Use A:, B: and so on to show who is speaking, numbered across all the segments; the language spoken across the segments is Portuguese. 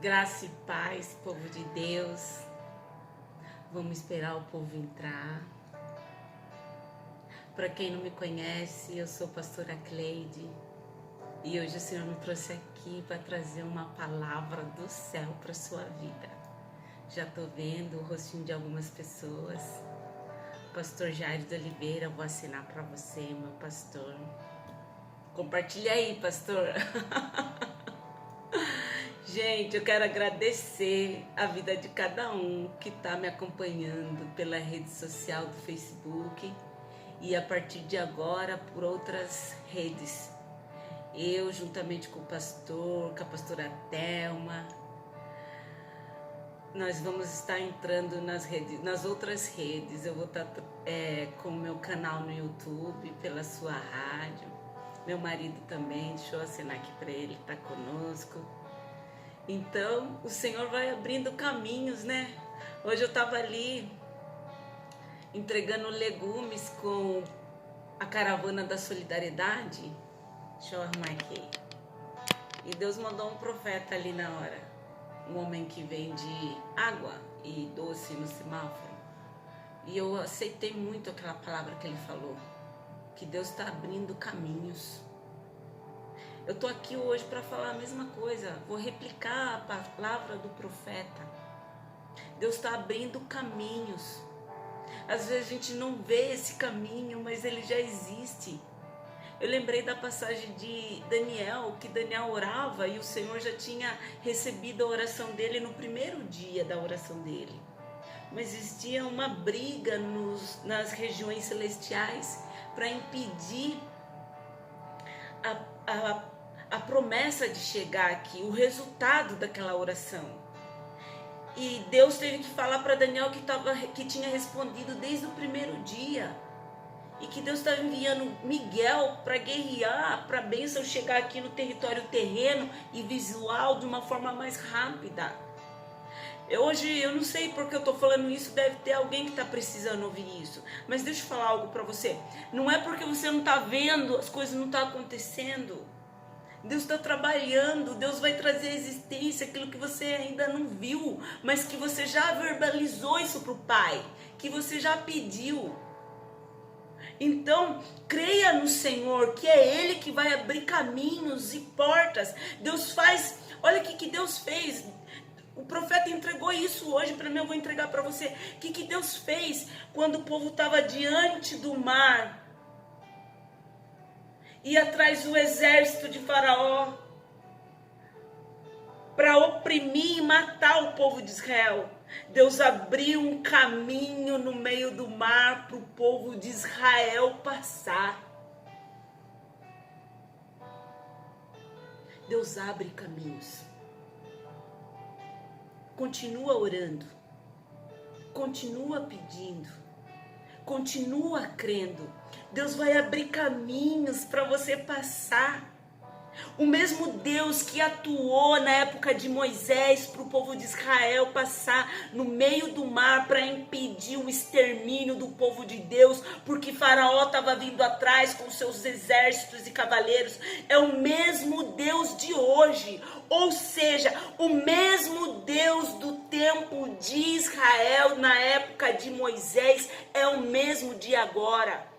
A: Graça e paz, povo de Deus. Vamos esperar o povo entrar. Para quem não me conhece, eu sou a pastora Cleide e hoje o Senhor me trouxe aqui para trazer uma palavra do céu para sua vida. Já estou vendo o rostinho de algumas pessoas. Pastor Jair de Oliveira, vou assinar para você, meu pastor. Compartilha aí, pastor. Gente, eu quero agradecer a vida de cada um que está me acompanhando pela rede social do Facebook e a partir de agora por outras redes. Eu, juntamente com o pastor, com a pastora Thelma, nós vamos estar entrando nas outras redes. Eu vou estar com o meu canal no YouTube, pela sua rádio. Meu marido também, deixa eu assinar aqui para ele, está conosco. Então, o Senhor vai abrindo caminhos, né? Hoje eu estava ali entregando legumes com a caravana da solidariedade. Deixa eu arrumar aqui. E Deus mandou um profeta ali na hora. Um homem que vende água e doce no semáforo. E eu aceitei muito aquela palavra que ele falou. Que Deus está abrindo caminhos. Eu estou aqui hoje para falar a mesma coisa. Vou replicar a palavra do profeta. Deus está abrindo caminhos. Às vezes a gente não vê esse caminho, mas ele já existe. Eu lembrei da passagem de Daniel, que Daniel orava e o Senhor já tinha recebido a oração dele no primeiro dia da oração dele. Mas existia uma briga nas regiões celestiais para impedir a promessa de chegar aqui, o resultado daquela oração. E Deus teve que falar para Daniel que tinha respondido desde o primeiro dia. E que Deus estava enviando Miguel para guerrear, para a bênção chegar aqui no território terreno e visual de uma forma mais rápida. Hoje eu não sei porque eu estou falando isso, deve ter alguém que está precisando ouvir isso. Mas deixa eu falar algo para você. Não é porque você não está vendo, as coisas não estão acontecendo. Deus está trabalhando, Deus vai trazer à existência aquilo que você ainda não viu, mas que você já verbalizou isso para o Pai, que você já pediu. Então, creia no Senhor, que é Ele que vai abrir caminhos e portas. Deus faz, olha o que Deus fez. O profeta entregou isso hoje para mim, eu vou entregar para você. O que Deus fez quando o povo estava diante do mar? E atrás do exército de Faraó para oprimir e matar o povo de Israel. Deus abriu um caminho no meio do mar para o povo de Israel passar. Deus abre caminhos. Continua orando. Continua pedindo. Continua crendo. Deus vai abrir caminhos para você passar. O mesmo Deus que atuou na época de Moisés para o povo de Israel passar no meio do mar para impedir o extermínio do povo de Deus, porque Faraó estava vindo atrás com seus exércitos e cavaleiros, é o mesmo Deus de hoje, ou seja, o mesmo Deus do tempo de Israel na época de Moisés é o mesmo de agora.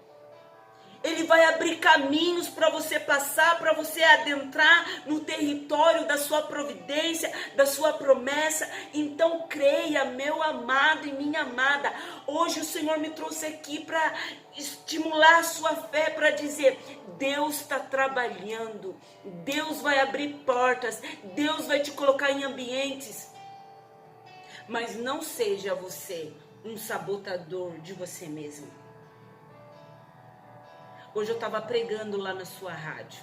A: Ele vai abrir caminhos para você passar, para você adentrar no território da sua providência, da sua promessa. Então creia, meu amado e minha amada. Hoje o Senhor me trouxe aqui para estimular a sua fé, para dizer: Deus está trabalhando, Deus vai abrir portas, Deus vai te colocar em ambientes. Mas não seja você um sabotador de você mesmo. Hoje eu estava pregando lá na sua rádio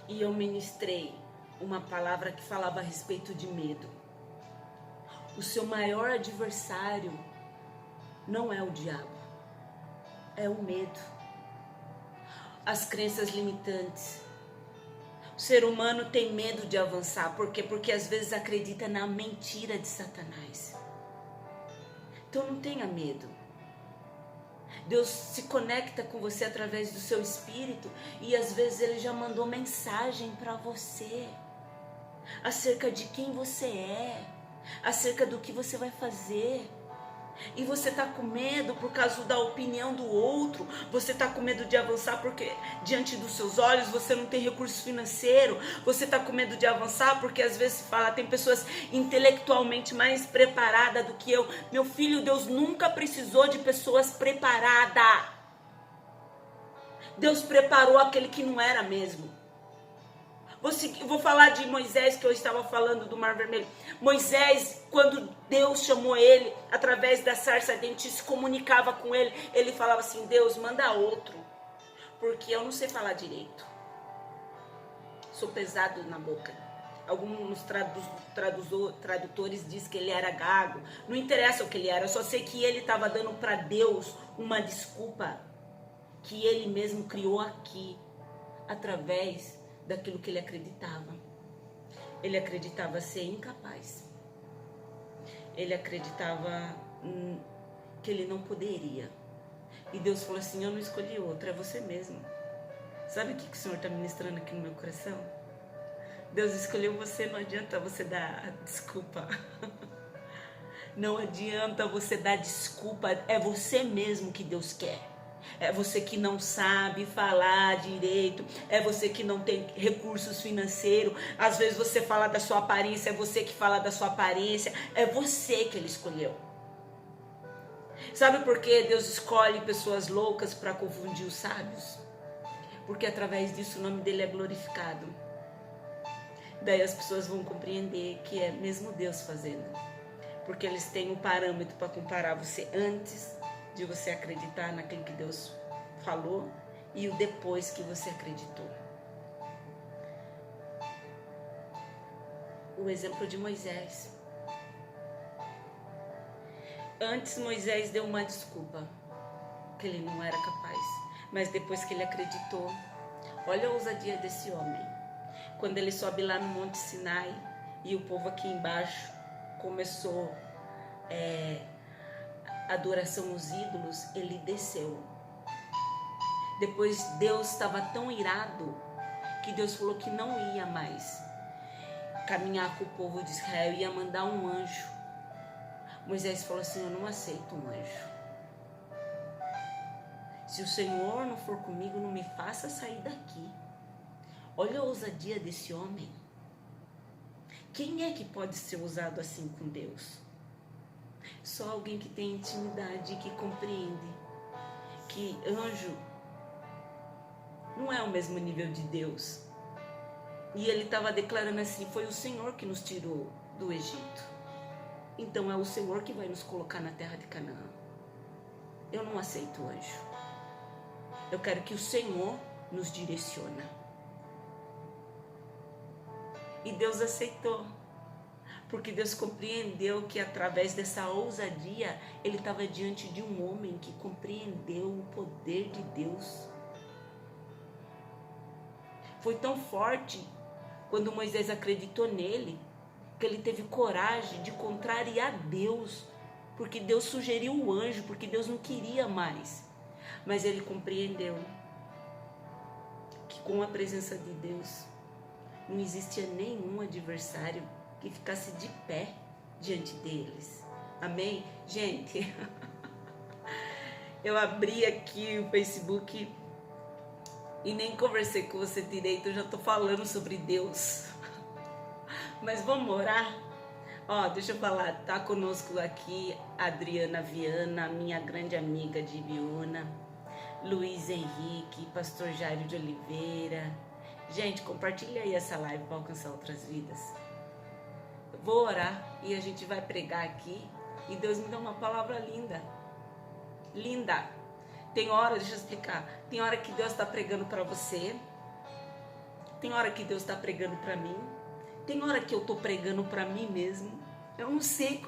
A: e eu ministrei uma palavra que falava a respeito de medo. O seu maior adversário não é o diabo, é o medo, as crenças limitantes. O ser humano tem medo de avançar, por quê? Porque às vezes acredita na mentira de Satanás. Então não tenha medo. Deus se conecta com você através do seu espírito e às vezes Ele já mandou mensagem para você. acerca de quem você é, acerca do que você vai fazer. E você está com medo por causa da opinião do outro, você está com medo de avançar porque diante dos seus olhos você não tem recurso financeiro, você está com medo de avançar porque às vezes se fala, tem pessoas intelectualmente mais preparadas do que eu. Meu filho, Deus nunca precisou de pessoas preparadas. Deus preparou aquele que não era mesmo. Vou falar de Moisés, que eu estava falando do Mar Vermelho. Moisés, quando Deus chamou ele, através da sarça ardente, se comunicava com ele. Ele falava assim, Deus, manda outro, porque eu não sei falar direito. Sou pesado na boca. Alguns tradutores dizem que ele era gago. Não interessa o que ele era, eu só sei que ele estava dando para Deus uma desculpa que ele mesmo criou aqui, através daquilo que ele acreditava. Ele acreditava ser incapaz. Ele acreditava que ele não poderia. E Deus falou assim, eu não escolhi outro, é você mesmo. Sabe o que o Senhor está ministrando aqui no meu coração? Deus escolheu você, não adianta você dar desculpa. Não adianta você dar desculpa, é você mesmo que Deus quer. É você que não sabe falar direito, é você que não tem recursos financeiros. Às vezes você fala da sua aparência, é você que fala da sua aparência, é você que ele escolheu. Sabe por que Deus escolhe pessoas loucas para confundir os sábios? Porque através disso o nome dele é glorificado. Daí as pessoas vão compreender que é mesmo Deus fazendo. Porque eles têm um parâmetro para comparar você antes de você acreditar naquilo que Deus falou e o depois que você acreditou. O exemplo de Moisés. Antes Moisés deu uma desculpa, que ele não era capaz, mas depois que ele acreditou, olha a ousadia desse homem. Quando ele sobe lá no Monte Sinai e o povo aqui embaixo começou adoração aos ídolos, ele desceu. Depois Deus estava tão irado que Deus falou que não ia mais caminhar com o povo de Israel, ia mandar um anjo. Moisés falou assim, eu não aceito um anjo. Se o Senhor não for comigo, não me faça sair daqui. Olha a ousadia desse homem. Quem é que pode ser usado assim com Deus? Só alguém que tem intimidade, que compreende que anjo não é o mesmo nível de Deus. E ele estava declarando assim, foi o Senhor que nos tirou do Egito. Então é o Senhor que vai nos colocar na terra de Canaã. Eu não aceito anjo. Eu quero que o Senhor nos direcione. E Deus aceitou. Porque Deus compreendeu que através dessa ousadia, ele estava diante de um homem que compreendeu o poder de Deus. Foi tão forte quando Moisés acreditou nele, que ele teve coragem de contrariar Deus, porque Deus sugeriu o anjo, porque Deus não queria mais. Mas ele compreendeu que com a presença de Deus não existia nenhum adversário que ficasse de pé diante deles. Amém? Gente, eu abri aqui o Facebook e nem conversei com você direito, eu já tô falando sobre Deus. Mas vamos orar? Ó, deixa eu falar, tá conosco aqui Adriana Viana, minha grande amiga de Ibiúna, Luiz Henrique, Pastor Jairo de Oliveira. Gente, compartilha aí essa live para alcançar outras vidas. Eu vou orar e a gente vai pregar aqui e Deus me dá uma palavra linda. Linda. Tem hora, deixa eu explicar, tem hora que Deus está pregando para você, tem hora que Deus está pregando para mim, tem hora que eu estou pregando para mim mesmo. Eu não sei,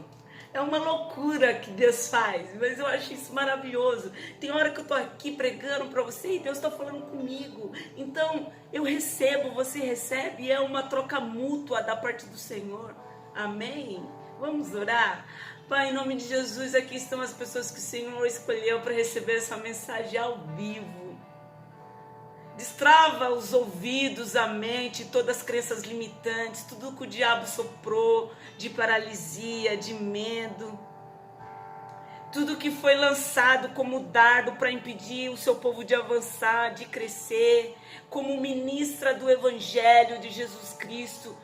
A: é uma loucura que Deus faz, mas eu acho isso maravilhoso. Tem hora que eu estou aqui pregando para você e Deus está falando comigo. Então eu recebo, você recebe, é uma troca mútua da parte do Senhor. Amém? Vamos orar? Pai, em nome de Jesus, aqui estão as pessoas que o Senhor escolheu para receber essa mensagem ao vivo. Destrava os ouvidos, a mente, todas as crenças limitantes, tudo que o diabo soprou de paralisia, de medo. Tudo que foi lançado como dardo para impedir o seu povo de avançar, de crescer. Como ministra do Evangelho de Jesus Cristo,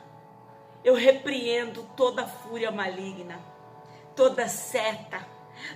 A: eu repreendo toda fúria maligna, toda seta,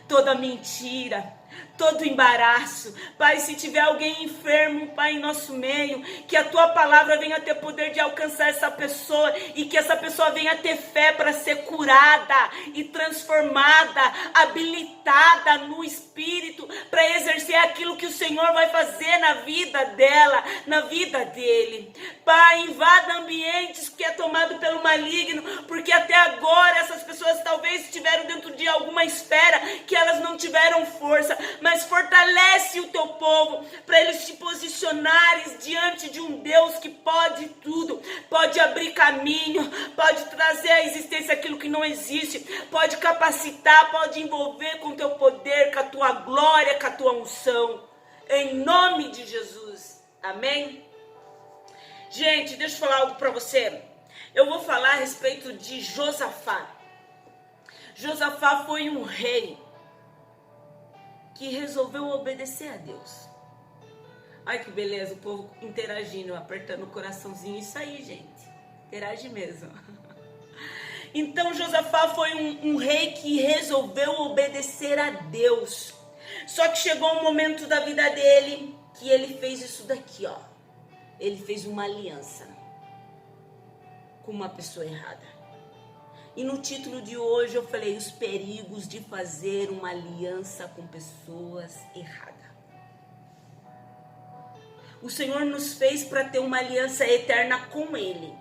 A: toda mentira, todo embaraço. Pai, se tiver alguém enfermo, Pai, em nosso meio, que a tua palavra venha ter poder de alcançar essa pessoa e que essa pessoa venha ter fé para ser curada e transformada, habilitada no Espírito para exercer aquilo que o Senhor vai fazer na vida dela, na vida dele. Pai, invada ambientes que é tomado pelo maligno, porque até agora essas pessoas talvez estiveram dentro de alguma esfera que elas não tiveram força, mas fortalece o teu povo para eles te posicionarem diante de um Deus que pode tudo, pode abrir caminho, pode trazer à existência aquilo que não existe, pode capacitar, pode envolver com o teu poder, com a tua glória, com a tua unção, em nome de Jesus, amém? Gente, deixa eu falar algo para você. Eu vou falar a respeito de Josafá. Josafá foi um rei que resolveu obedecer a Deus. Ai, que beleza, o povo interagindo, apertando o coraçãozinho. Isso aí, gente, interage mesmo. Então Josafá foi um rei que resolveu obedecer a Deus. Só que chegou um momento da vida dele que ele fez isso daqui, ó. Ele fez uma aliança com uma pessoa errada. E no título de hoje eu falei os perigos de fazer uma aliança com pessoas erradas. O Senhor nos fez para ter uma aliança eterna com Ele.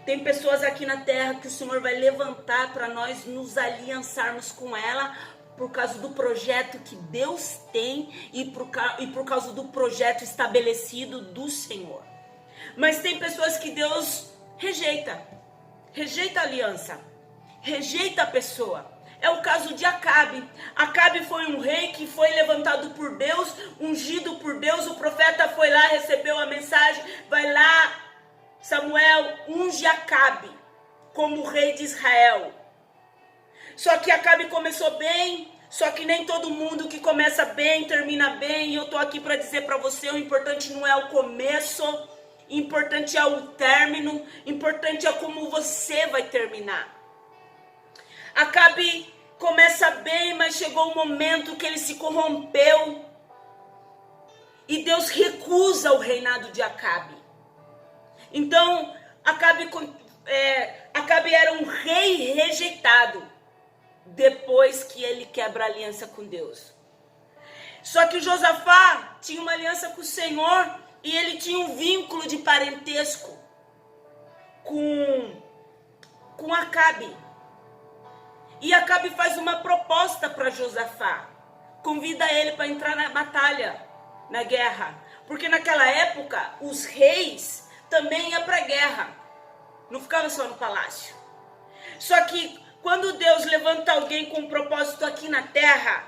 A: Tem pessoas aqui na terra que o Senhor vai levantar para nós nos aliançarmos com ela por causa do projeto que Deus tem e por causa do projeto estabelecido do Senhor. Mas tem pessoas que Deus rejeita a aliança, rejeita a pessoa. É o caso de Acabe. Acabe foi um rei que foi levantado por Deus, ungido por Deus. O profeta foi lá, recebeu a mensagem, vai lá, Samuel, unge Acabe como rei de Israel. Só que Acabe começou bem, só que nem todo mundo que começa bem, termina bem. E eu tô aqui para dizer para você, o importante não é o começo, importante é o término, importante é como você vai terminar. Acabe começa bem, mas chegou um momento que ele se corrompeu. E Deus recusa o reinado de Acabe. Então, Acabe era um rei rejeitado depois que ele quebra a aliança com Deus. Só que Josafá tinha uma aliança com o Senhor e ele tinha um vínculo de parentesco com Acabe. E Acabe faz uma proposta para Josafá. Convida ele para entrar na batalha, na guerra. Porque naquela época, os reis também iam para a guerra. Não ficavam só no palácio. Só que quando Deus levanta alguém com um propósito aqui na terra,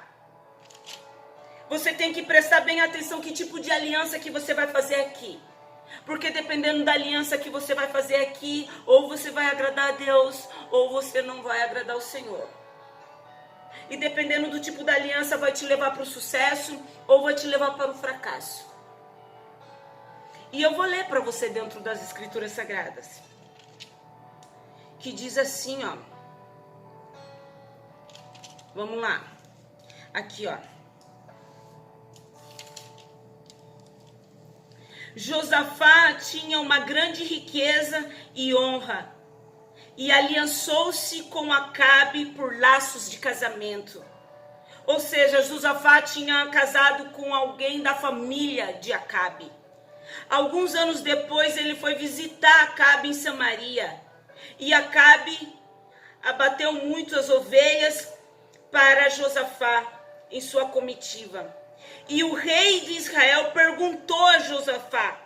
A: você tem que prestar bem atenção que tipo de aliança que você vai fazer aqui. Porque dependendo da aliança que você vai fazer aqui, ou você vai agradar a Deus, ou você não vai agradar o Senhor. E dependendo do tipo da aliança, vai te levar para o sucesso, ou vai te levar para o fracasso. E eu vou ler para você dentro das Escrituras Sagradas. Que diz assim, ó. Vamos lá. Aqui, ó. Josafá tinha uma grande riqueza e honra, e aliançou-se com Acabe por laços de casamento. Ou seja, Josafá tinha casado com alguém da família de Acabe. Alguns anos depois, ele foi visitar Acabe em Samaria, e Acabe abateu muitas ovelhas para Josafá em sua comitiva. E o rei de Israel perguntou a Josafá,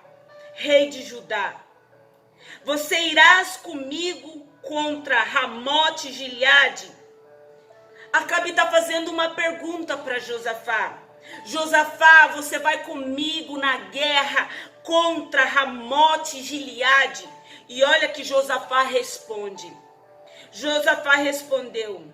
A: rei de Judá: você irás comigo contra Ramote e Gileade? Acabe está fazendo uma pergunta para Josafá. Josafá, você vai comigo na guerra contra Ramote e Gileade. E olha que Josafá responde. Josafá respondeu: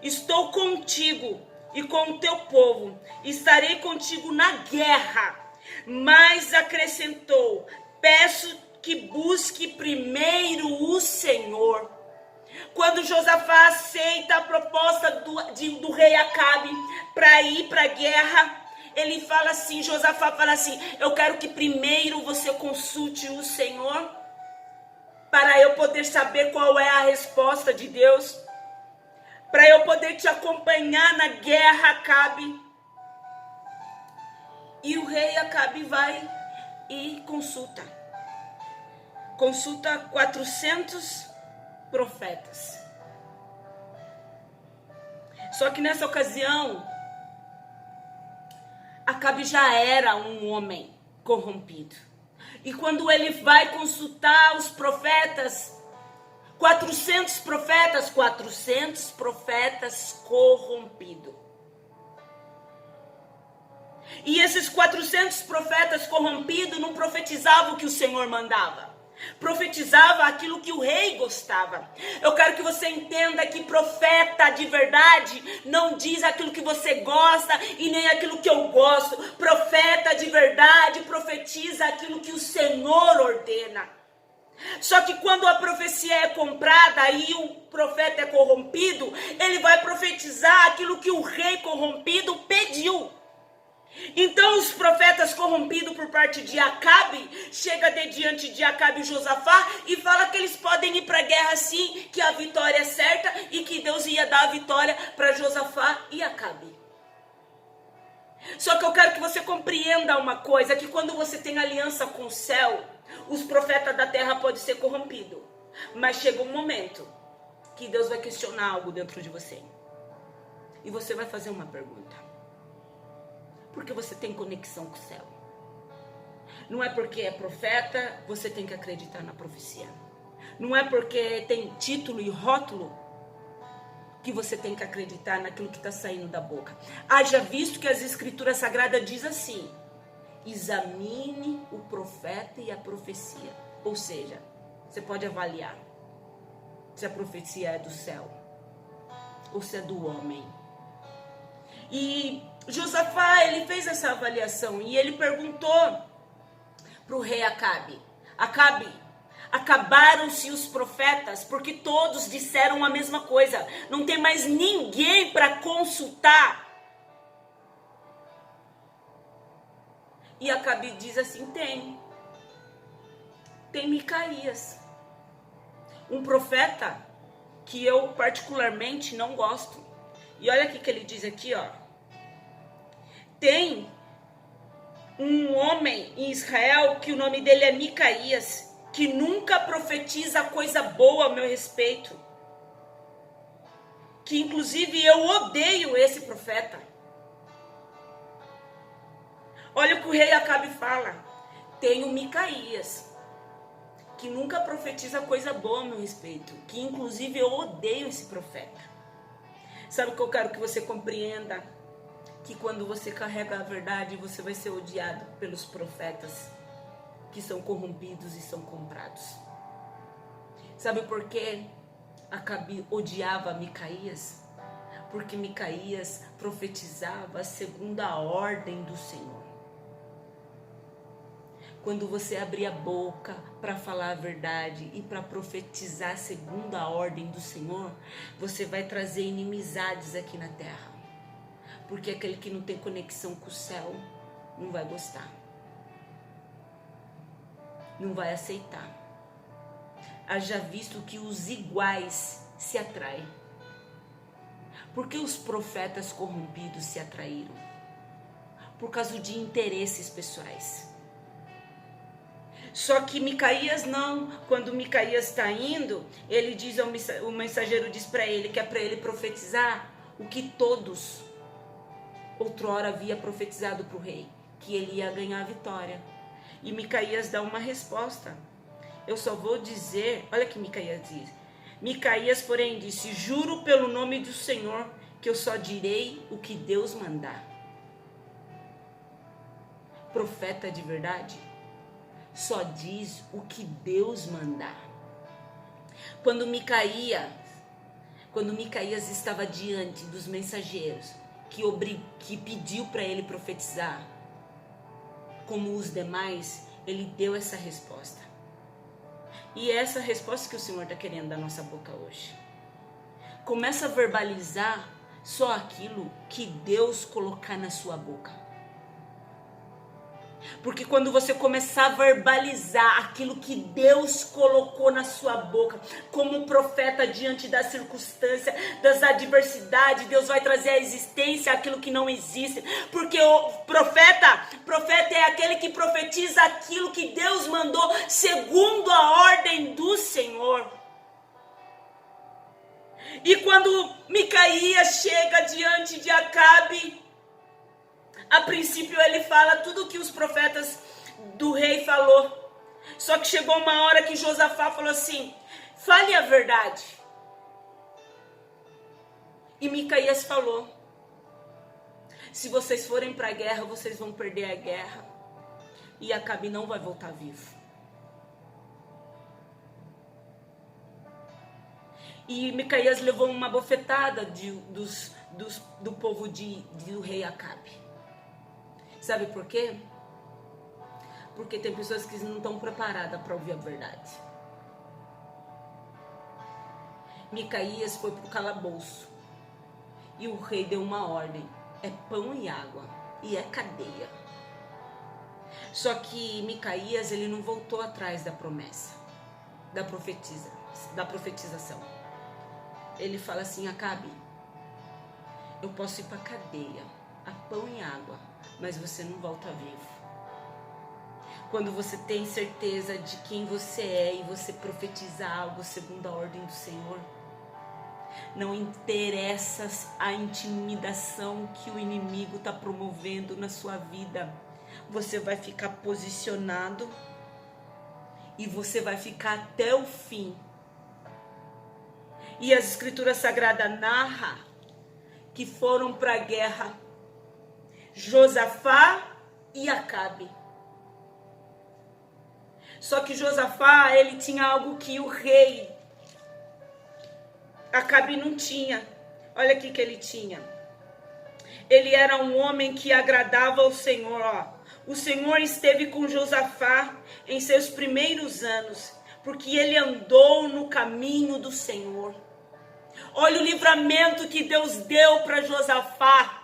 A: estou contigo e com o teu povo, estarei contigo na guerra. Mas acrescentou: peço que busque primeiro o Senhor. Quando Josafá aceita a proposta do rei Acabe para ir para a guerra, ele fala assim, Josafá fala assim: eu quero que primeiro você consulte o Senhor, para eu poder saber qual é a resposta de Deus, para eu poder te acompanhar na guerra, Acabe. E o rei Acabe vai e consulta 400 profetas. Só que nessa ocasião, Acabe já era um homem corrompido. E quando ele vai consultar os profetas, 400 profetas corrompidos. E esses 400 profetas corrompidos não profetizavam o que o Senhor mandava. Profetizava aquilo que o rei gostava. Eu quero que você entenda que profeta de verdade não diz aquilo que você gosta e nem aquilo que eu gosto. Profeta de verdade profetiza aquilo que o Senhor ordena. Só que quando a profecia é comprada e o profeta é corrompido, ele vai profetizar aquilo que o rei corrompido pediu. Então os profetas corrompidos por parte de Acabe, chega de diante de Acabe e Josafá e fala que eles podem ir para a guerra sim, que a vitória é certa e que Deus ia dar a vitória para Josafá e Acabe. Só que eu quero que você compreenda uma coisa, que quando você tem aliança com o céu, os profetas da terra podem ser corrompidos, mas chega um momento que Deus vai questionar algo dentro de você e você vai fazer uma pergunta. Porque você tem conexão com o céu. Não é porque é profeta, você tem que acreditar na profecia. Não é porque tem título e rótulo que você tem que acreditar naquilo que está saindo da boca. Haja visto que as escrituras sagradas diz assim: examine o profeta e a profecia. Ou seja, você pode avaliar se a profecia é do céu ou se é do homem. E Josafá, ele fez essa avaliação e ele perguntou para o rei Acabe: Acabe, acabaram-se os profetas, porque todos disseram a mesma coisa. Não tem mais ninguém para consultar. E Acabe diz assim: tem Micaías, um profeta que eu particularmente não gosto. E olha o que ele diz aqui, ó. Tem um homem em Israel que o nome dele é Micaías, que nunca profetiza coisa boa a meu respeito. Que inclusive eu odeio esse profeta. Olha o que o rei Acabe fala. Tem um Micaías, que nunca profetiza coisa boa a meu respeito. Que inclusive eu odeio esse profeta. Sabe o que eu quero que você compreenda? Que quando você carrega a verdade, você vai ser odiado pelos profetas que são corrompidos e são comprados. Sabe por quê Acabe odiava Micaías? Porque Micaías profetizava segundo a ordem do Senhor. Quando você abrir a boca para falar a verdade e para profetizar segundo a ordem do Senhor, você vai trazer inimizades aqui na terra. Porque aquele que não tem conexão com o céu não vai gostar. Não vai aceitar. Haja visto que os iguais se atraem. Por que os profetas corrompidos se atraíram? Por causa de interesses pessoais. Só que Micaías não. Quando Micaías está indo, ele diz, o mensageiro diz para ele que é para ele profetizar o que todos outrora havia profetizado para o rei, que ele ia ganhar a vitória. E Micaías dá uma resposta. Eu só vou dizer, olha que Micaías diz. Micaías, porém, disse: juro pelo nome do Senhor que eu só direi o que Deus mandar. Profeta de verdade só diz o que Deus mandar. Quando Micaías estava diante dos mensageiros que pediu para ele profetizar, como os demais, ele deu essa resposta. E é essa resposta que o Senhor está querendo da nossa boca hoje. Começa a verbalizar só aquilo que Deus colocar na sua boca. Porque quando você começar a verbalizar aquilo que Deus colocou na sua boca, como um profeta diante da circunstância, das adversidades, Deus vai trazer à existência aquilo que não existe. Porque o profeta é aquele que profetiza aquilo que Deus mandou segundo a ordem do Senhor. E quando Micaías chega diante de Acabe, a princípio ele fala tudo o que os profetas do rei falou. Só que chegou uma hora que Josafá falou assim: fale a verdade. E Micaías falou: se vocês forem para a guerra, vocês vão perder a guerra. E Acabe não vai voltar vivo. E Micaías levou uma bofetada do povo do rei Acabe. Sabe por quê? Porque tem pessoas que não estão preparadas para ouvir a verdade. Micaías foi para o calabouço. E o rei deu uma ordem: é pão e água. E é cadeia. Só que Micaías, ele não voltou atrás da promessa. Da profetização. Ele fala assim: Acabe, eu posso ir para a cadeia, a pão e água, mas você não volta vivo. Quando você tem certeza de quem você é e você profetiza algo segundo a ordem do Senhor, não interessa a intimidação que o inimigo está promovendo na sua vida. Você vai ficar posicionado e você vai ficar até o fim. E as escrituras sagradas narram que foram para a guerra Josafá e Acabe. Só que Josafá, ele tinha algo que o rei Acabe não tinha. Olha aqui que ele tinha. Ele era um homem que agradava ao Senhor. Ó. O Senhor esteve com Josafá em seus primeiros anos, porque ele andou no caminho do Senhor. Olha o livramento que Deus deu para Josafá.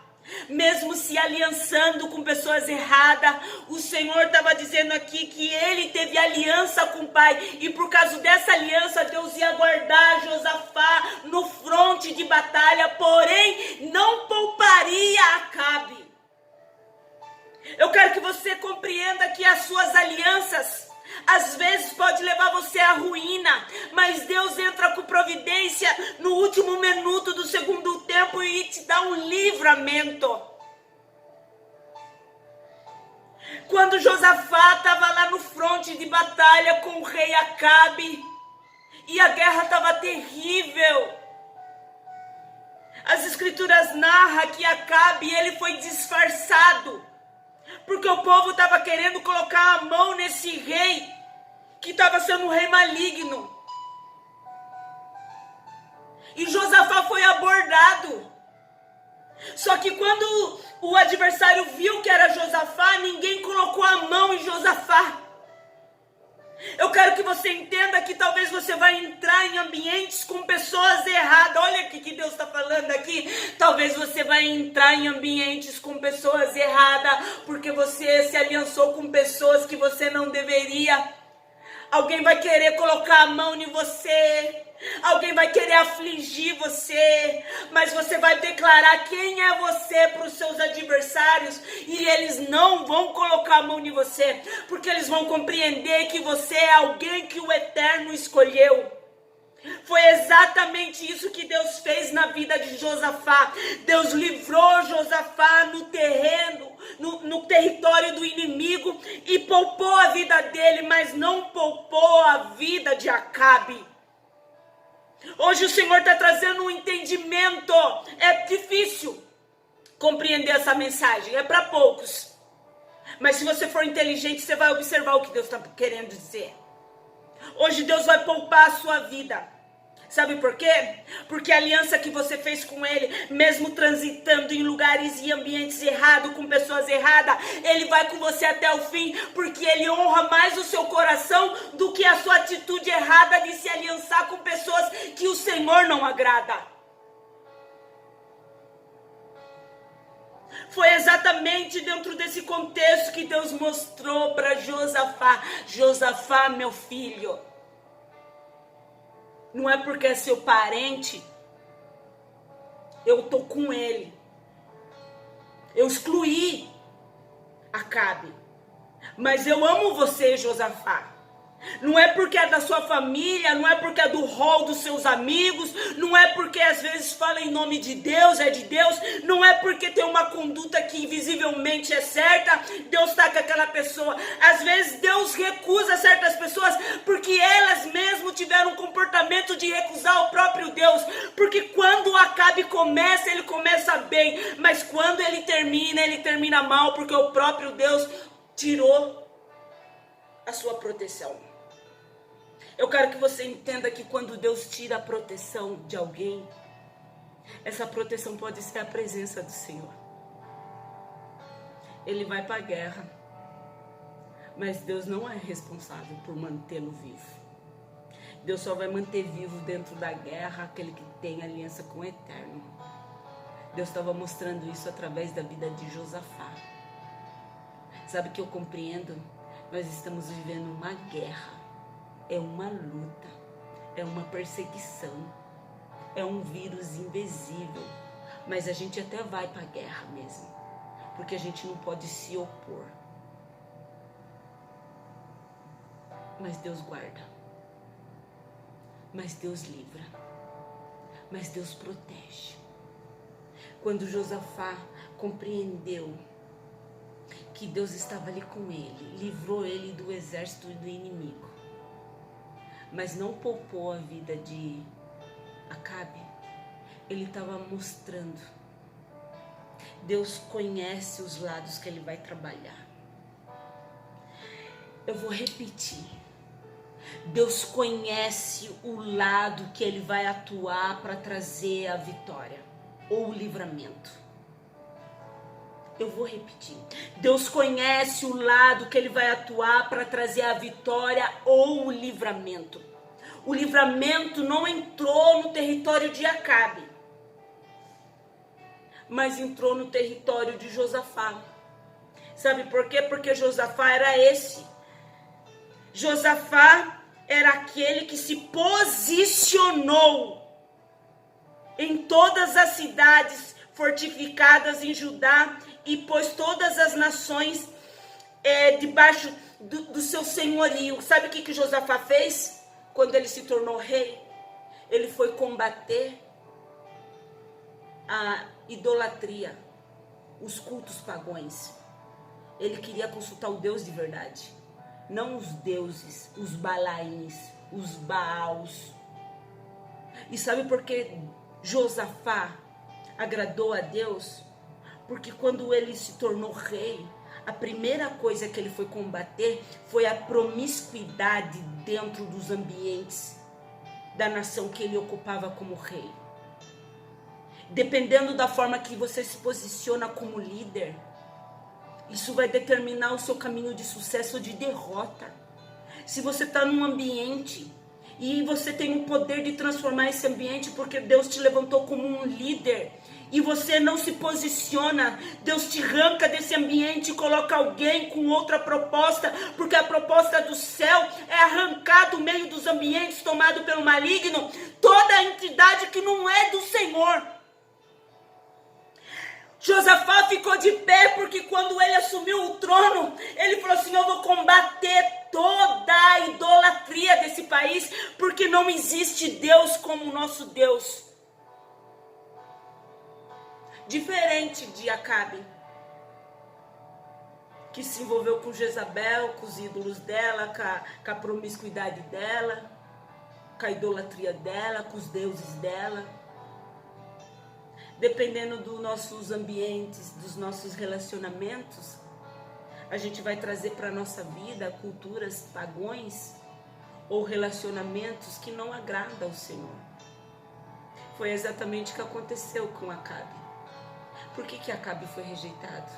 A: Mesmo se aliançando com pessoas erradas, o Senhor estava dizendo aqui que ele teve aliança com o Pai. E por causa dessa aliança, Deus ia guardar Josafá no fronte de batalha. Porém, não pouparia Acabe. Eu quero que você compreenda que as suas alianças às vezes pode levar você à ruína, mas Deus entra com providência no último minuto do segundo tempo e te dá um livramento. Quando Josafá estava lá no fronte de batalha com o rei Acabe, e a guerra estava terrível, as escrituras narram que Acabe, ele foi disfarçado, porque o povo estava querendo colocar a mão nesse rei, que estava sendo um rei maligno. E Josafá foi abordado. Só que quando o adversário viu que era Josafá, ninguém colocou a mão em Josafá. Eu quero que você entenda que talvez você vai entrar em ambientes com pessoas erradas. Olha o que Deus está falando aqui. Talvez você vai entrar em ambientes com pessoas erradas, porque você se aliançou com pessoas que você não deveria. Alguém vai querer colocar a mão em você. Alguém vai querer afligir você, mas você vai declarar quem é você para os seus adversários, e eles não vão colocar a mão em você, porque eles vão compreender que você é alguém que o Eterno escolheu. Foi exatamente isso que Deus fez na vida de Josafá. Deus livrou Josafá no terreno, no território do inimigo, e poupou a vida dele, mas não poupou a vida de Acabe. Hoje o Senhor está trazendo um entendimento. É difícil compreender essa mensagem, é para poucos.
B: Mas se você for inteligente, você vai observar o que Deus está querendo dizer. Hoje Deus vai poupar a sua vida. Sabe por quê? Porque a aliança que você fez com Ele, mesmo transitando em lugares e ambientes errados, com pessoas erradas, Ele vai com você até o fim, porque Ele honra mais o seu coração do que a sua atitude errada de se aliançar com pessoas que o Senhor não agrada. Foi exatamente dentro desse contexto que Deus mostrou para Josafá: Josafá, meu filho, não é porque é seu parente, eu tô com ele. Eu excluí Acabe, mas eu amo você, Josafá. Não é porque é da sua família, não é porque é do rol dos seus amigos, não é porque às vezes fala em nome de Deus, é de Deus, não é porque tem uma conduta que invisivelmente é certa, Deus está com aquela pessoa. Às vezes Deus recusa certas pessoas porque elas mesmo tiveram um comportamento de recusar o próprio Deus, porque quando o Acabe começa, ele começa bem, mas quando ele termina mal, porque o próprio Deus tirou a sua proteção. Eu quero que você entenda que quando Deus tira a proteção de alguém, essa proteção pode ser a presença do Senhor. Ele vai para a guerra, mas Deus não é responsável por mantê-lo vivo. Deus só vai manter vivo dentro da guerra aquele que tem aliança com o Eterno. Deus estava mostrando isso através da vida de Josafá. Sabe o que eu compreendo? Nós estamos vivendo uma guerra. É uma luta, é uma perseguição, é um vírus invisível, mas a gente até vai para a guerra mesmo, porque a gente não pode se opor. Mas Deus guarda, mas Deus livra, mas Deus protege. Quando Josafá compreendeu que Deus estava ali com ele, livrou ele do exército do inimigo, mas não poupou a vida de Acabe, ele estava mostrando. Deus conhece os lados que ele vai trabalhar. Eu vou repetir. Deus conhece o lado que ele vai atuar para trazer a vitória ou o livramento. Eu vou repetir. Deus conhece o lado que ele vai atuar para trazer a vitória ou o livramento. O livramento não entrou no território de Acabe, mas entrou no território de Josafá. Sabe por quê? Porque Josafá era esse. Josafá era aquele que se posicionou em todas as cidades fortificadas em Judá e pôs todas as nações debaixo do seu senhorio. Sabe o que Josafá fez quando ele se tornou rei? Ele foi combater a idolatria, os cultos pagãos. Ele queria consultar o Deus de verdade, não os deuses, os balaíns, os baals. E sabe por que Josafá agradou a Deus? Porque quando ele se tornou rei, a primeira coisa que ele foi combater foi a promiscuidade dentro dos ambientes da nação que ele ocupava como rei. Dependendo da forma que você se posiciona como líder, isso vai determinar o seu caminho de sucesso ou de derrota. Se você está num ambiente e você tem o poder de transformar esse ambiente porque Deus te levantou como um líder, e você não se posiciona, Deus te arranca desse ambiente e coloca alguém com outra proposta, porque a proposta do céu é arrancar do meio dos ambientes tomado pelo maligno toda a entidade que não é do Senhor. Josafá ficou de pé porque quando ele assumiu o trono, ele falou assim: eu vou combater toda a idolatria desse país, porque não existe Deus como o nosso Deus. Diferente de Acabe, que se envolveu com Jezabel, com os ídolos dela, com a promiscuidade dela, com a idolatria dela, com os deuses dela. Dependendo dos nossos ambientes, dos nossos relacionamentos, a gente vai trazer para a nossa vida culturas pagões ou relacionamentos que não agradam ao Senhor. Foi exatamente o que aconteceu com Acabe. Por que Acabe foi rejeitado?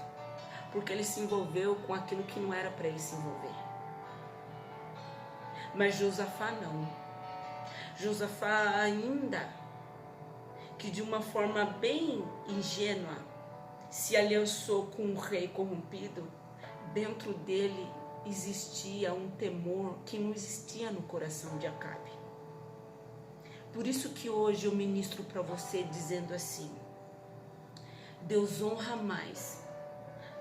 B: Porque ele se envolveu com aquilo que não era para ele se envolver. Mas Josafá não. Josafá ainda, que de uma forma bem ingênua, se aliançou com um rei corrompido, dentro dele existia um temor que não existia no coração de Acabe. Por isso que hoje eu ministro para você dizendo assim: Deus honra mais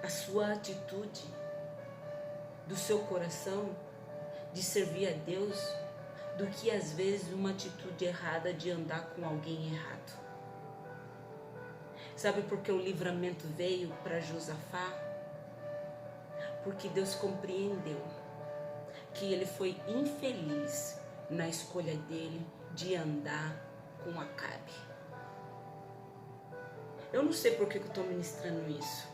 B: a sua atitude do seu coração de servir a Deus do que às vezes uma atitude errada de andar com alguém errado. Sabe por que o livramento veio para Josafá? Porque Deus compreendeu que ele foi infeliz na escolha dele de andar com Acabe. Eu não sei por que eu estou ministrando isso,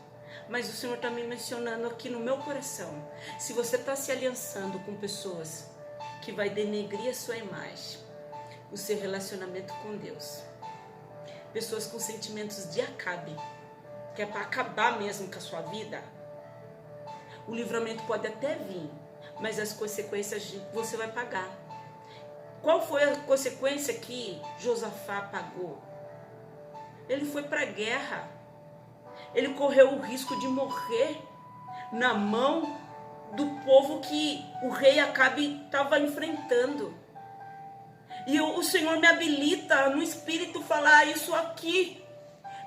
B: mas o Senhor está me mencionando aqui no meu coração. Se você está se aliançando com pessoas que vai denegrir a sua imagem, o seu relacionamento com Deus, pessoas com sentimentos de Acabe, que é para acabar mesmo com a sua vida, o livramento pode até vir, mas as consequências você vai pagar. Qual foi a consequência que Josafá pagou? Ele foi para a guerra. Ele correu o risco de morrer na mão do povo que o rei Acabe estava enfrentando. E o Senhor me habilita no espírito falar isso aqui.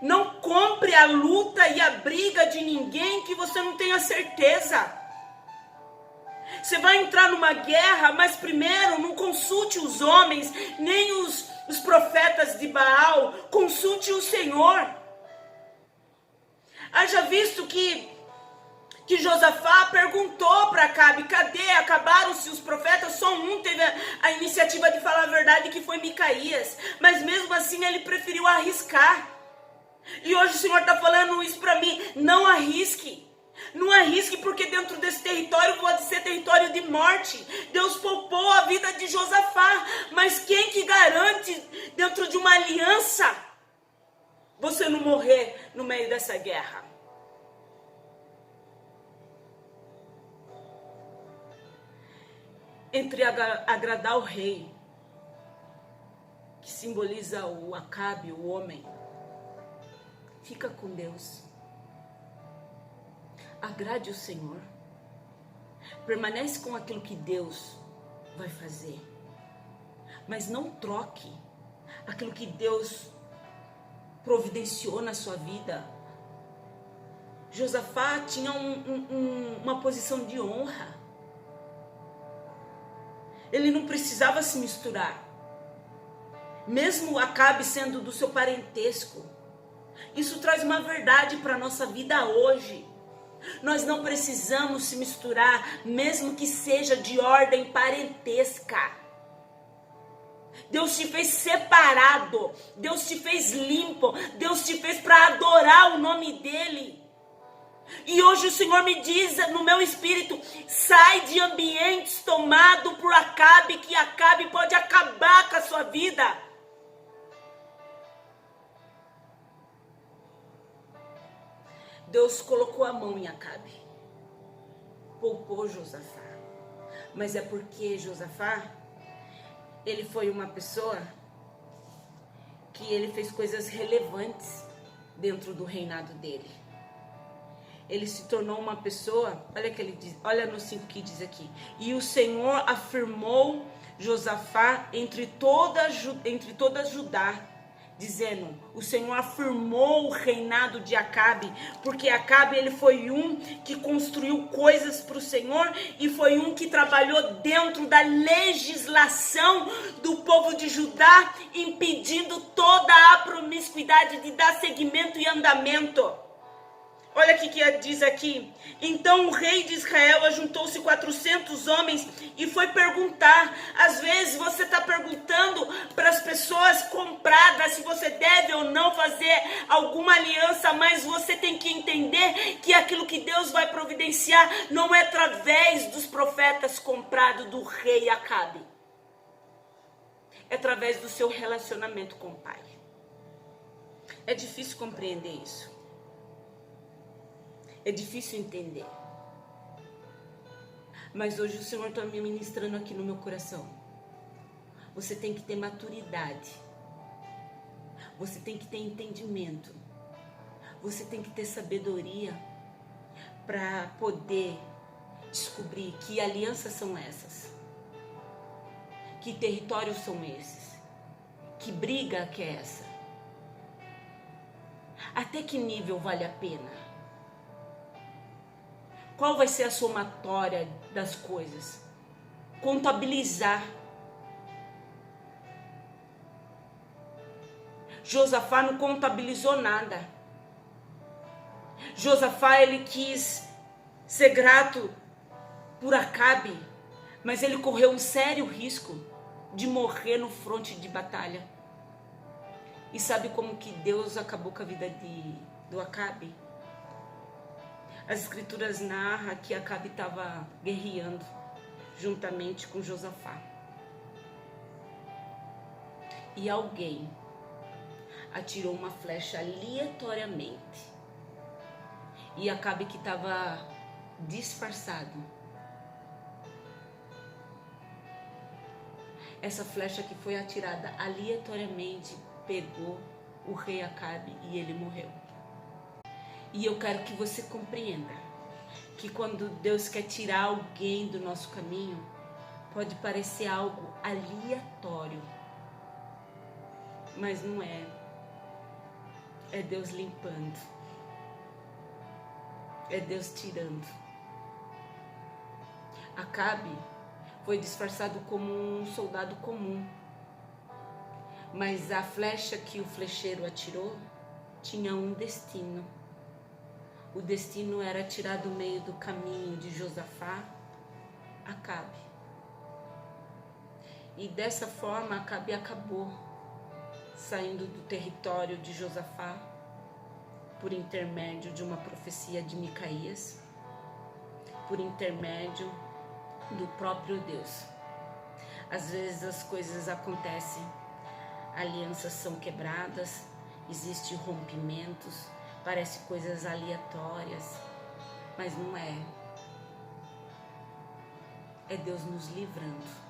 B: Não compre a luta e a briga de ninguém que você não tenha certeza. Você vai entrar numa guerra, mas primeiro não consulte os homens, nem os profetas de Baal. Consulte o Senhor. Haja visto que Josafá perguntou para Acabe: cadê? Acabaram-se os profetas? Só um teve a iniciativa de falar a verdade, que foi Micaías. Mas mesmo assim ele preferiu arriscar. E hoje o Senhor está falando isso para mim: não arrisque. Não arrisque, porque dentro desse território pode ser território de morte. Deus poupou a vida de Josafá, mas quem que garante dentro de uma aliança você não morrer no meio dessa guerra? Entre agradar o rei, que simboliza o Acabe, o homem, fica com Deus. Agrade o Senhor. Permanece com aquilo que Deus vai fazer. Mas não troque aquilo que Deus providenciou na sua vida. Josafá tinha uma posição de honra. Ele não precisava se misturar. Mesmo Acabe sendo do seu parentesco. Isso traz uma verdade para a nossa vida hoje. Nós não precisamos se misturar, mesmo que seja de ordem parentesca. Deus te fez separado, Deus te fez limpo, Deus te fez para adorar o nome dele. E hoje o Senhor me diz no meu espírito: sai de ambientes tomados por Acabe, que Acabe pode acabar com a sua vida. Deus colocou a mão em Acabe, poupou Josafá, mas é porque Josafá, ele foi uma pessoa que ele fez coisas relevantes dentro do reinado dele. Ele se tornou uma pessoa, olha que ele diz, olha no 5 que diz aqui: e o Senhor afirmou Josafá entre toda Judá, dizendo: o Senhor afirmou o reinado de Acabe, porque Acabe ele foi um que construiu coisas para o Senhor e foi um que trabalhou dentro da legislação do povo de Judá, impedindo toda a promiscuidade de dar seguimento e andamento. Olha o que diz aqui. Então o rei de Israel ajuntou-se 400 homens e foi perguntar. Às vezes você está perguntando para as pessoas compradas se você deve ou não fazer alguma aliança, mas você tem que entender que aquilo que Deus vai providenciar não é através dos profetas comprados do rei Acabe. É através do seu relacionamento com o Pai. É difícil compreender isso. É difícil entender. Mas hoje o Senhor está me ministrando aqui no meu coração. Você tem que ter maturidade. Você tem que ter entendimento. Você tem que ter sabedoria para poder descobrir que alianças são essas. Que territórios são esses. Que briga que é essa. Até que nível vale a pena? Qual vai ser a somatória das coisas? Contabilizar. Josafá não contabilizou nada. Josafá, ele quis ser grato por Acabe, mas ele correu um sério risco de morrer no fronte de batalha. E sabe como que Deus acabou com a vida do Acabe? As escrituras narram que Acabe estava guerreando juntamente com Josafá. E alguém atirou uma flecha aleatoriamente. E Acabe, que estava disfarçado, essa flecha que foi atirada aleatoriamente pegou o rei Acabe e ele morreu. E eu quero que você compreenda que quando Deus quer tirar alguém do nosso caminho, pode parecer algo aleatório, mas não é. É Deus limpando. É Deus tirando. Acabe foi disfarçado como um soldado comum, mas a flecha que o flecheiro atirou tinha um destino. O destino era tirar do meio do caminho de Josafá Acabe. E dessa forma Acabe acabou saindo do território de Josafá por intermédio de uma profecia de Micaías, por intermédio do próprio Deus. Às vezes as coisas acontecem, alianças são quebradas, existem rompimentos, parece coisas aleatórias, mas não é. É Deus nos livrando.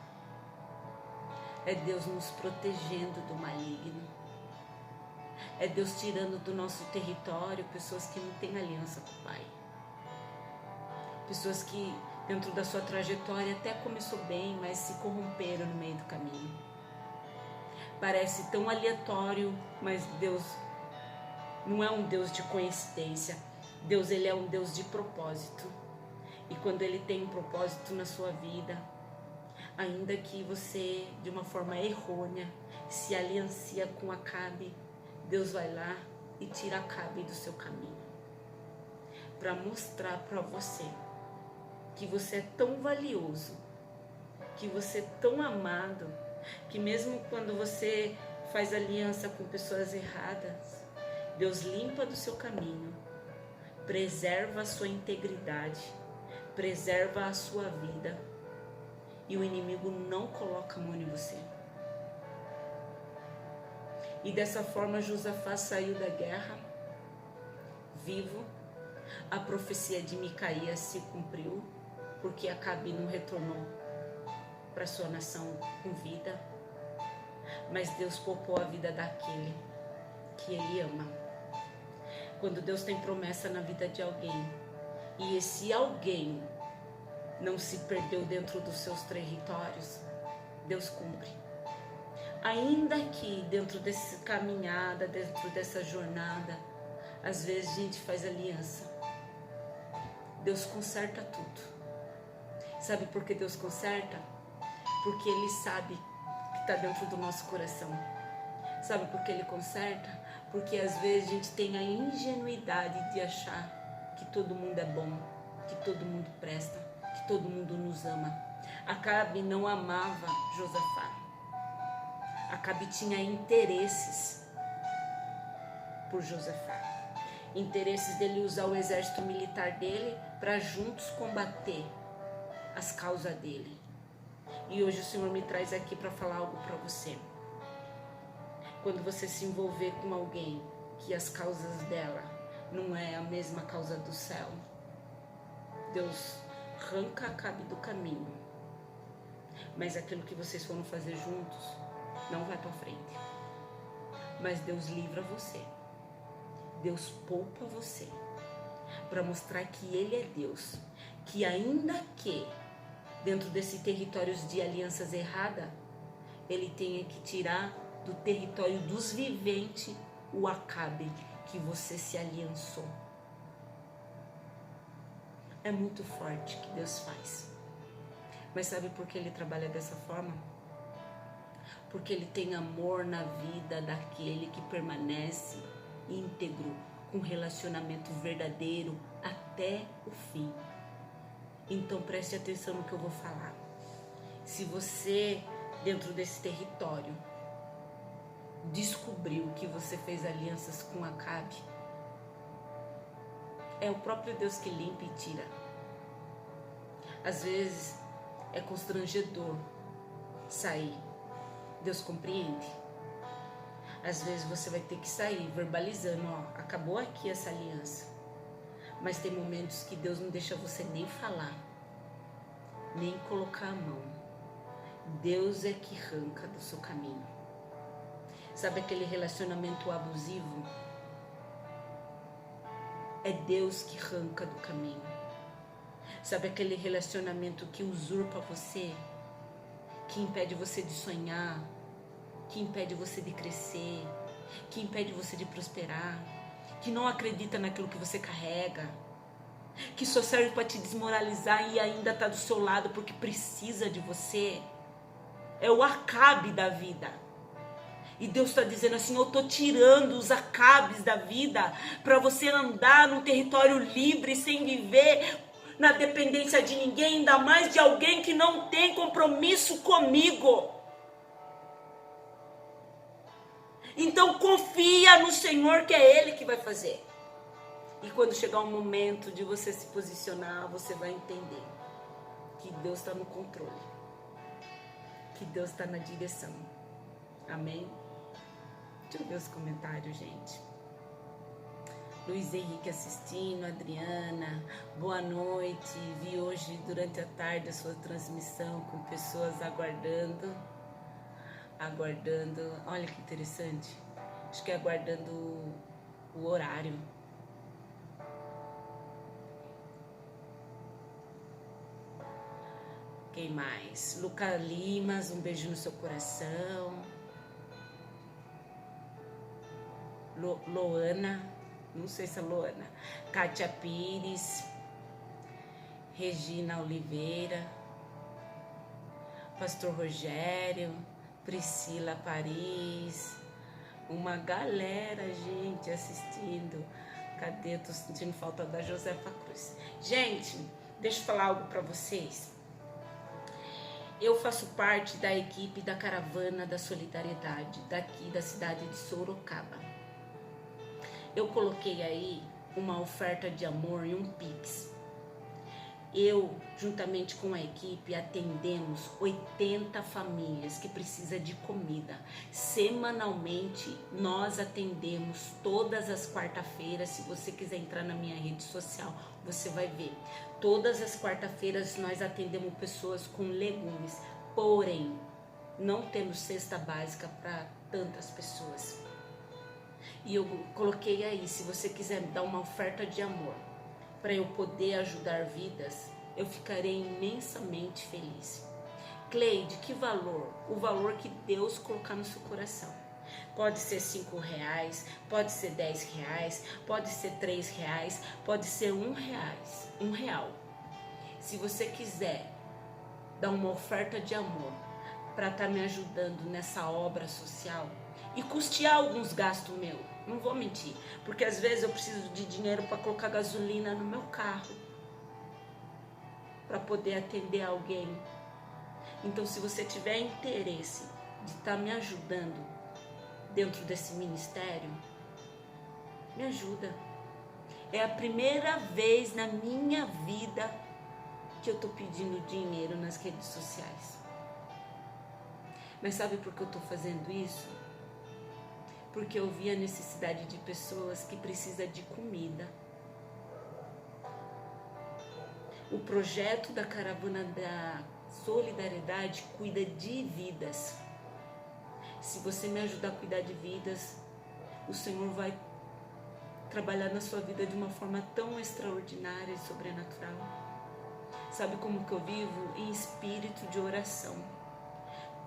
B: É Deus nos protegendo do maligno. É Deus tirando do nosso território pessoas que não têm aliança com o Pai. Pessoas que dentro da sua trajetória até começou bem, mas se corromperam no meio do caminho. Parece tão aleatório, mas Deus não é um Deus de coincidência. Deus, ele é um Deus de propósito. E quando ele tem um propósito na sua vida, ainda que você, de uma forma errônea, se aliancia com Acabe, Deus vai lá e tira Acabe do seu caminho. Para mostrar para você que você é tão valioso, que você é tão amado, que mesmo quando você faz aliança com pessoas erradas, Deus limpa do seu caminho, preserva a sua integridade, preserva a sua vida, e o inimigo não coloca a mão em você. E dessa forma Josafá saiu da guerra vivo. A profecia de Micaías se cumpriu, porque Acabe não retornou para sua nação com vida, mas Deus poupou a vida daquele que ele ama. Quando Deus tem promessa na vida de alguém, e esse alguém não se perdeu dentro dos seus territórios, Deus cumpre. Ainda que dentro dessa caminhada, dentro dessa jornada, às vezes a gente faz aliança. Deus conserta tudo. Sabe por que Deus conserta? Porque Ele sabe que está dentro do nosso coração. Sabe por que Ele conserta? Porque às vezes a gente tem a ingenuidade de achar que todo mundo é bom, que todo mundo presta, que todo mundo nos ama. Acabe não amava Josafá. Acabe tinha interesses por Josafá. Interesses dele usar o exército militar dele para juntos combater as causas dele. E hoje o Senhor me traz aqui para falar algo para você. Quando você se envolver com alguém que as causas dela não é a mesma causa do céu, Deus arranca Acabe do caminho. Mas aquilo que vocês foram fazer juntos não vai para frente. Mas Deus livra você. Deus poupa você para mostrar que Ele é Deus, que ainda que dentro desse território de alianças erradas, Ele tenha que tirar do território dos viventes o Acabe que você se aliançou. É muito forte que Deus faz. Mas sabe por que Ele trabalha dessa forma? Porque Ele tem amor na vida daquele que permanece íntegro, com relacionamento verdadeiro até o fim. Então preste atenção no que eu vou falar. Se você, dentro desse território, descobriu que você fez alianças com Acabe, é o próprio Deus que limpa e tira. Às vezes é constrangedor sair. Deus compreende. Às vezes você vai ter que sair verbalizando, ó, acabou aqui essa aliança. Mas tem momentos que Deus não deixa você nem falar, nem colocar a mão. Deus é que arranca do seu caminho. Sabe aquele relacionamento abusivo? É Deus que arranca do caminho. Sabe aquele relacionamento que usurpa você, que impede você de sonhar, que impede você de crescer, que impede você de prosperar, que não acredita naquilo que você carrega, que só serve para te desmoralizar e ainda está do seu lado porque precisa de você? É o Acabe da vida. E Deus está dizendo assim, eu estou tirando os Acabes da vida para você andar num território livre, sem viver na dependência de ninguém, ainda mais de alguém que não tem compromisso comigo. Então confia no Senhor, que é Ele que vai fazer. E quando chegar o momento de você se posicionar, você vai entender que Deus está no controle, que Deus está na direção. Amém? Deixa eu ver os comentários, gente. Luiz Henrique assistindo, Adriana, boa noite. Vi hoje durante a tarde a sua transmissão com pessoas aguardando. Olha que interessante. Acho que é aguardando o horário. Quem mais? Luca Limas, um beijo no seu coração. Loana, não sei se é Loana. Kátia Pires, Regina Oliveira, Pastor Rogério, Priscila Paris, uma galera, gente, assistindo. Cadê? Eu tô sentindo falta da Josefa Cruz. Gente, deixa eu falar algo para vocês. Eu faço parte da equipe da Caravana da Solidariedade, daqui da cidade de Sorocaba. Eu coloquei aí uma oferta de amor e um Pix. Eu, juntamente com a equipe, atendemos 80 famílias que precisam de comida. Semanalmente, nós atendemos todas as quarta-feiras. Se você quiser entrar na minha rede social, você vai ver. Todas as quarta-feiras nós atendemos pessoas com legumes. Porém, não temos cesta básica para tantas pessoas. E eu coloquei aí, se você quiser dar uma oferta de amor, para eu poder ajudar vidas, eu ficarei imensamente feliz. Cleide, que valor? O valor que Deus colocar no seu coração. Pode ser R$5, pode ser R$10, pode ser R$3, pode ser R$1. Se você quiser dar uma oferta de amor para estar me ajudando nessa obra social e custear alguns gastos Não vou mentir, porque às vezes eu preciso de dinheiro para colocar gasolina no meu carro, para poder atender alguém. Então, se você tiver interesse de estar me ajudando dentro desse ministério, me ajuda. É a primeira vez na minha vida que eu estou pedindo dinheiro nas redes sociais. Mas sabe por que eu estou fazendo isso? Porque eu vi a necessidade de pessoas que precisam de comida. O projeto da Caravana da Solidariedade cuida de vidas. Se você me ajudar a cuidar de vidas, o Senhor vai trabalhar na sua vida de uma forma tão extraordinária e sobrenatural. Sabe como que eu vivo? Em espírito de oração.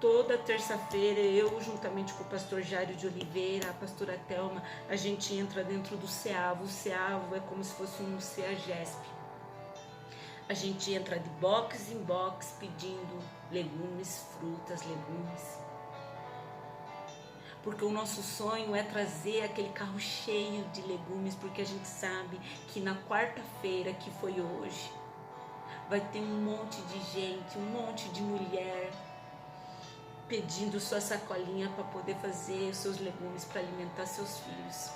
B: Toda terça-feira, eu juntamente com o pastor Jário de Oliveira, a pastora Thelma, a gente entra dentro do CEAVO. O CEAVO é como se fosse um CEAGESP. A gente entra de box em box pedindo legumes, frutas, legumes. Porque o nosso sonho é trazer aquele carro cheio de legumes, porque a gente sabe que na quarta-feira, que foi hoje, vai ter um monte de gente, um monte de mulher pedindo sua sacolinha para poder fazer os seus legumes para alimentar seus filhos.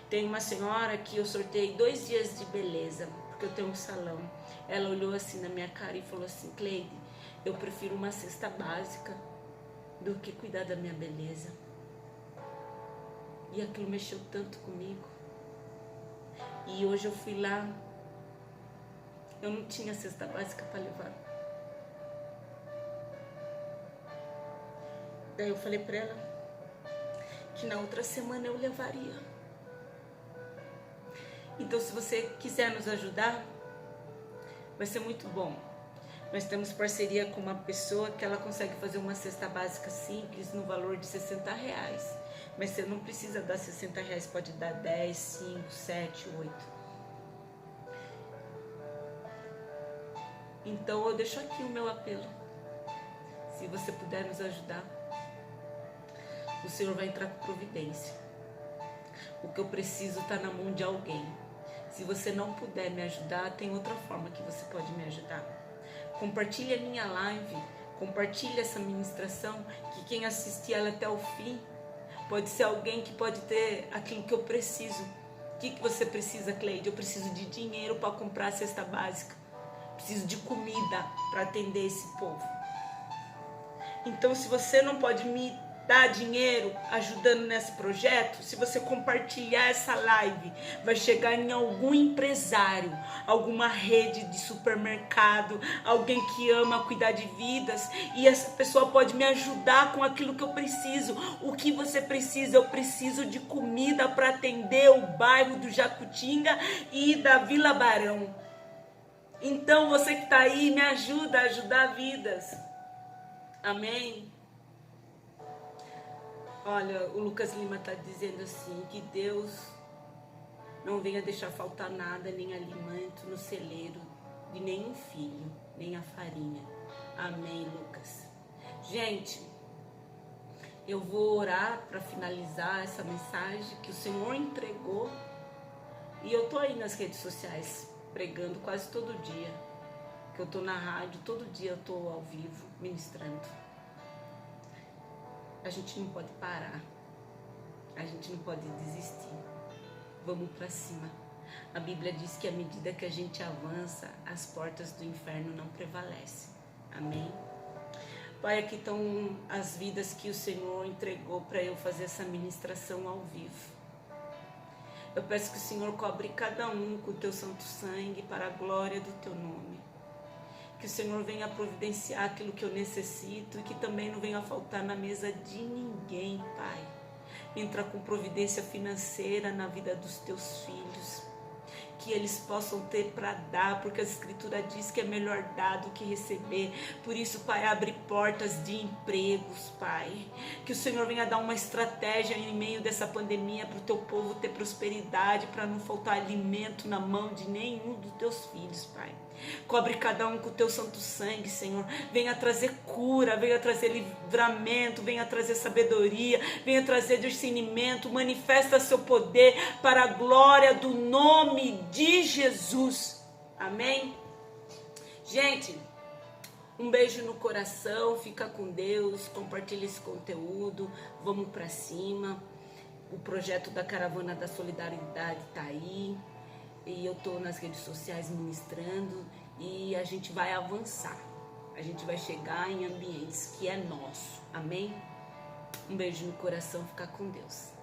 B: Tem uma senhora que eu sorteei 2 dias de beleza, porque eu tenho um salão. Ela olhou assim na minha cara e falou assim: Cleide, eu prefiro uma cesta básica do que cuidar da minha beleza. E aquilo mexeu tanto comigo. E hoje eu fui lá, eu não tinha cesta básica para levar. Daí eu falei para ela que na outra semana eu levaria. Então, se você quiser nos ajudar, vai ser muito bom. Nós temos parceria com uma pessoa que ela consegue fazer uma cesta básica simples no valor de R$60. Mas você não precisa dar R$60, pode dar 10, 5, 7, 8. Então eu deixo aqui o meu apelo. Se você puder nos ajudar, o Senhor vai entrar com providência. O que eu preciso está na mão de alguém. Se você não puder me ajudar, tem outra forma que você pode me ajudar. Compartilhe a minha live, compartilhe essa ministração, que quem assistir ela até o fim, pode ser alguém que pode ter aquilo que eu preciso. O que você precisa, Cleide? Eu preciso de dinheiro para comprar a cesta básica. Preciso de comida para atender esse povo. Então, se você não pode me dar dinheiro ajudando nesse projeto, se você compartilhar essa live, vai chegar em algum empresário, alguma rede de supermercado, alguém que ama cuidar de vidas, e essa pessoa pode me ajudar com aquilo que eu preciso. O que você precisa? Eu preciso de comida para atender o bairro do Jacutinga e da Vila Barão. Então você que está aí, me ajuda a ajudar vidas. Amém? Olha, o Lucas Lima está dizendo assim, que Deus não venha deixar faltar nada, nem alimento no celeiro de nenhum filho, nem a farinha. Amém, Lucas. Gente, eu vou orar para finalizar essa mensagem que o Senhor entregou. E eu tô aí nas redes sociais, pregando quase todo dia. Que eu tô na rádio, todo dia eu tô ao vivo, ministrando. A gente não pode parar, a gente não pode desistir, vamos para cima. A Bíblia diz que à medida que a gente avança, as portas do inferno não prevalecem. Amém? Pai, aqui estão as vidas que o Senhor entregou para eu fazer essa ministração ao vivo. Eu peço que o Senhor cobre cada um com o teu santo sangue para a glória do teu nome. Que o Senhor venha providenciar aquilo que eu necessito e que também não venha faltar na mesa de ninguém, Pai. Entra com providência financeira na vida dos teus filhos. Que eles possam ter para dar, porque a Escritura diz que é melhor dar do que receber. Por isso, Pai, abre portas de empregos, Pai. Que o Senhor venha dar uma estratégia em meio dessa pandemia para o teu povo ter prosperidade, para não faltar alimento na mão de nenhum dos teus filhos, Pai. Cobre cada um com o teu santo sangue, Senhor. Venha trazer cura, venha trazer livramento, venha trazer sabedoria, venha trazer discernimento. Manifesta seu poder para a glória do nome de Jesus. Amém? Gente, um beijo no coração, fica com Deus, compartilha esse conteúdo, vamos para cima. O projeto da Caravana da Solidariedade tá aí, e eu tô nas redes sociais ministrando, e a gente vai avançar, a gente vai chegar em ambientes que é nosso, amém? Um beijo no coração, fica com Deus.